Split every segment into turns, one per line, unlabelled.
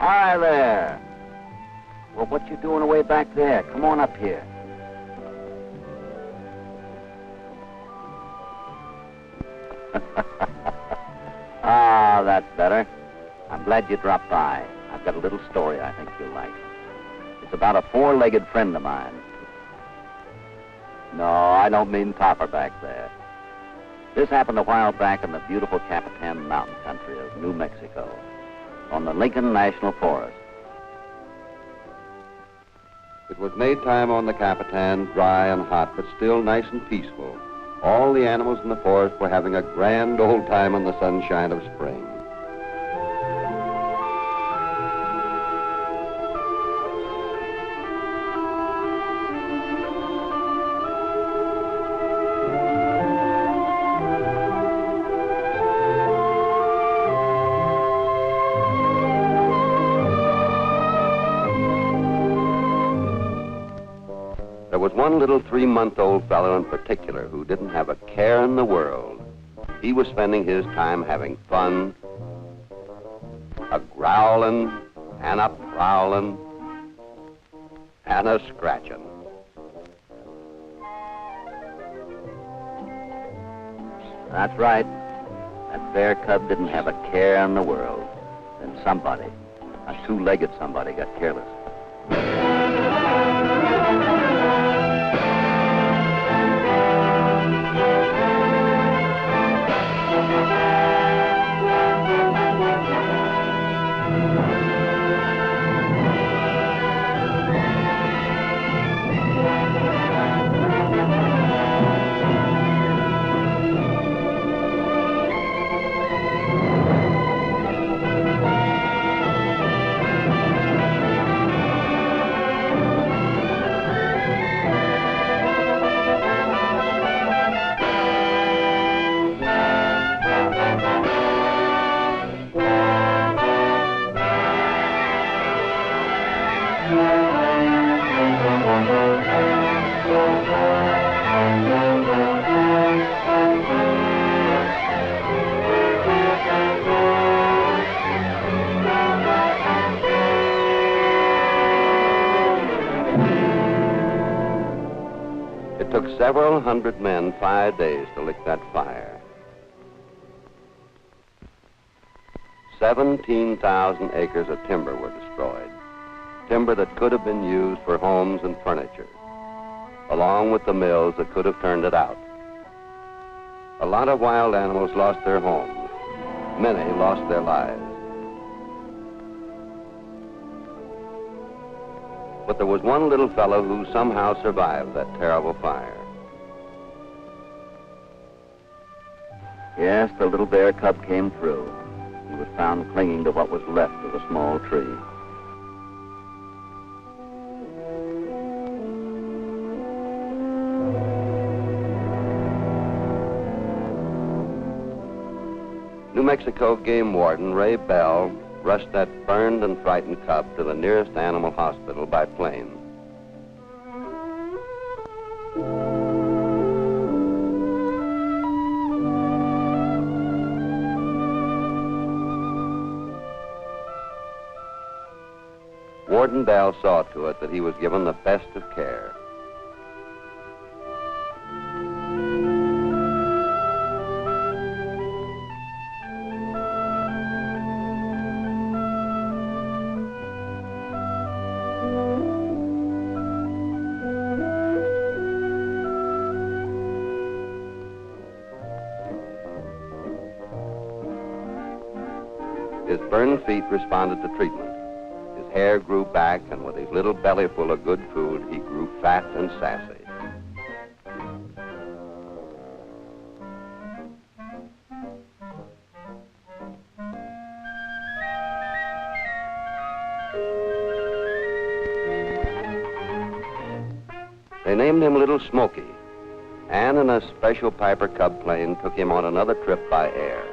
Hi there. Well, what you doing away back there? Come on up here. Ah, that's better. I'm glad you dropped by. I've got a little story I think you'll like. It's about a four-legged friend of mine. No, I don't mean Topper back there. This happened a while back in the beautiful Capitan Mountain country of New Mexico, on the Lincoln National Forest.
It was Maytime on the Capitan, dry and hot, but still nice and peaceful. All the animals in the forest were having a grand old time in the sunshine of spring. There was one little 3-month-old fellow in particular who didn't have a care in the world. He was spending his time having fun, a-growling and a-prowling and a-scratching.
That's right. That bear cub didn't have a care in the world. Then somebody, a two-legged somebody, got careless. It took several hundred men 5 days to lick that fire. 17,000 acres of timber were destroyed. Timber that could have been used for homes and furniture, along with the mills that could have turned it out. A lot of wild animals lost their homes. Many lost their lives. But there was one little fellow who somehow survived that terrible fire. Yes, the little bear cub came through. He was found clinging to what was left of a small tree.
New Mexico game warden Ray Bell rushed that burned and frightened cub to the nearest animal hospital by plane. Warden Bell saw to it that he was given the best of care. His burned feet responded to treatment. His hair grew back, and with his little belly full of good food, he grew fat and sassy.
They named him Little Smokey, and in a special Piper Cub plane took him on another trip by air.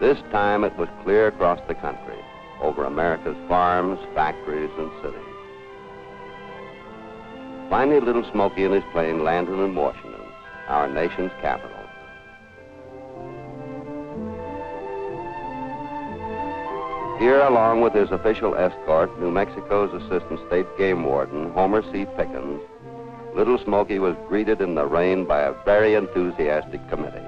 This time it was clear across the country, over America's farms, factories, and cities. Finally, Little Smokey and his plane landed in Washington, our nation's capital. Here, along with his official escort, New Mexico's Assistant State Game Warden, Homer C. Pickens, Little Smokey was greeted in the rain by a very enthusiastic committee.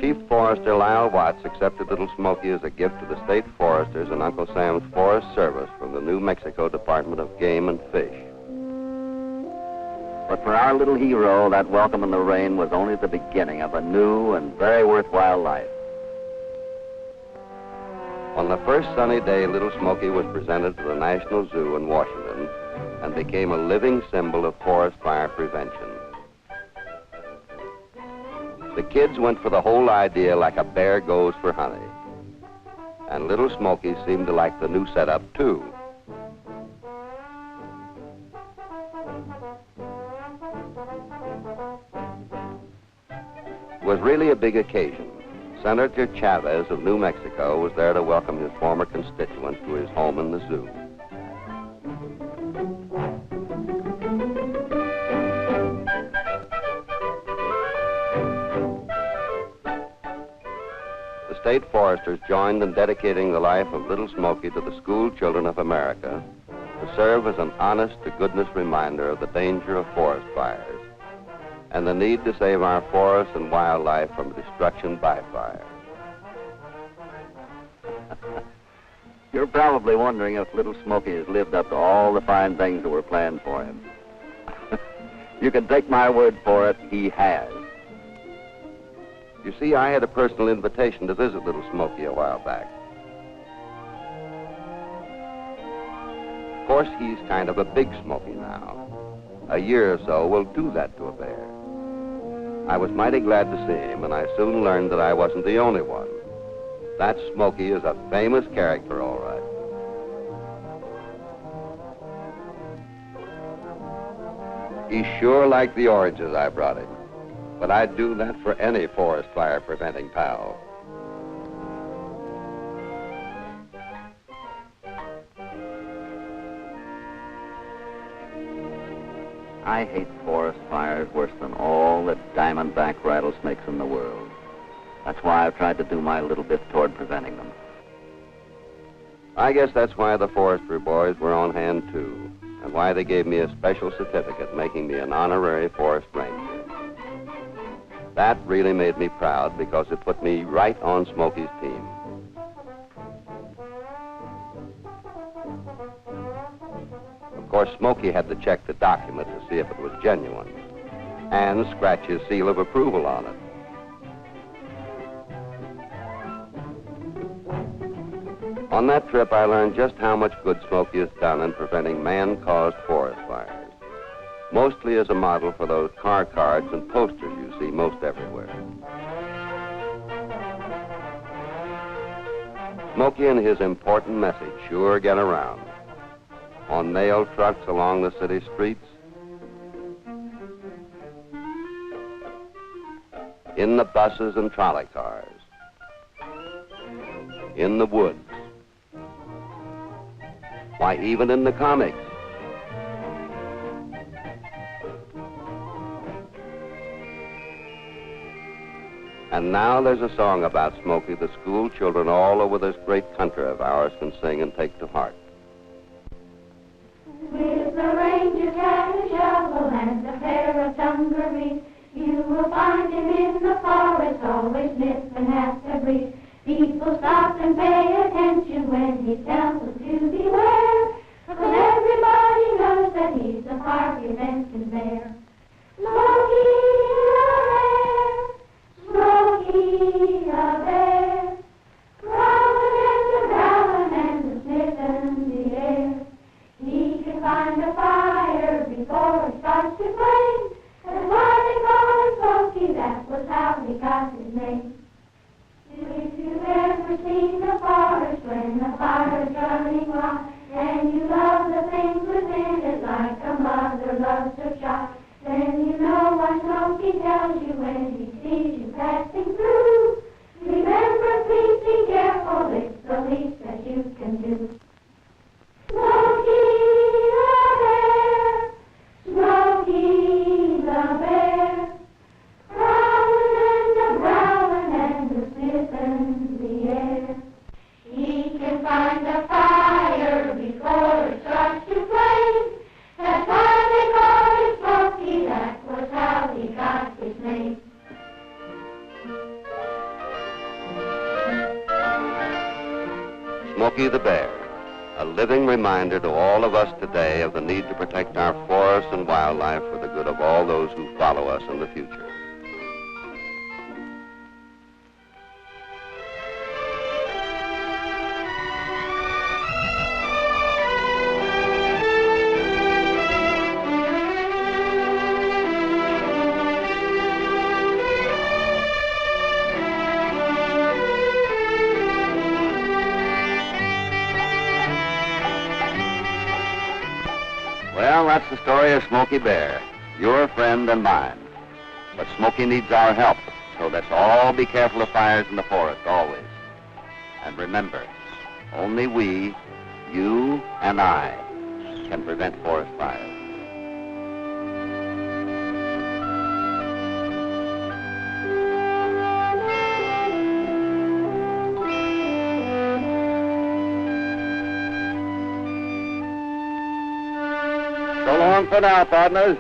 Chief Forester Lyle Watts accepted Little Smokey as a gift to the state foresters and Uncle Sam's Forest Service from the New Mexico Department of Game and Fish.
But for our little hero, that welcome in the rain was only the beginning of a new and very worthwhile life.
On the first sunny day, Little Smokey was presented to the National Zoo in Washington and became a living symbol of forest fire prevention. The kids went for the whole idea like a bear goes for honey. And Little Smokey seemed to like the new setup, too. It was really a big occasion. Senator Chavez of New Mexico was there to welcome his former constituent to his home in the zoo. State foresters joined in dedicating the life of Little Smokey to the school children of America to serve as an honest-to-goodness reminder of the danger of forest fires and the need to save our forests and wildlife from destruction by fire.
You're probably wondering if Little Smokey has lived up to all the fine things that were planned for him. You can take my word for it, he has.
You see, I had a personal invitation to visit Little Smokey a while back. Of course, he's kind of a big Smokey now. A year or so will do that to a bear. I was mighty glad to see him, and I soon learned that I wasn't the only one. That Smokey is a famous character, all right. He sure liked the oranges I brought him. But I'd do that for any forest fire preventing pal.
I hate forest fires worse than all the diamondback rattlesnakes in the world. That's why I've tried to do my little bit toward preventing them.
I guess that's why the forestry boys were on hand, too, and why they gave me a special certificate making me an honorary forest ranger. That really made me proud because it put me right on Smokey's team. Of course, Smokey had to check the document to see if it was genuine and scratch his seal of approval on it. On that trip, I learned just how much good Smokey has done in preventing man-caused forest fires. Mostly as a model for those car cards and posters you see most everywhere. Smokey and his important message sure get around. On nail trucks along the city streets, in the buses and trolley cars, in the woods, why, even in the comics. And now there's a song about Smokey that school children all over this great country of ours can sing and take to heart.
With the ranger cat, a shovel, and a pair of dungarees, you will find him in the forest, always sniffing at the breeze. People stop and pay attention when he tells us to beware, 'cause everybody knows that he's a fire prevention bear. Smokey a bear, Smokey a bear, sing. If you've ever seen the forest when the fire's running wild, and you love the things within it like a mother loves her child, then you know why Smokey tells you when he sees you passing through. Remember, please be careful, it's the least that you can do. Smokey the Bear, Smokey the Bear, growling and a-growling and a-sniffing the air. He can find the fire before it starts to flame. That's why they call him Smokey, that was how he got his name.
Smokey the Bear, a living reminder to all of us today of the need to protect our forests and wildlife for the good of all those who follow us in the future. Well, that's the story of Smokey Bear, your friend and mine. But Smokey needs our help, so let's all be careful of fires in the forest, always. And remember, only we, you and I, can prevent forest fires. So long for now, partners.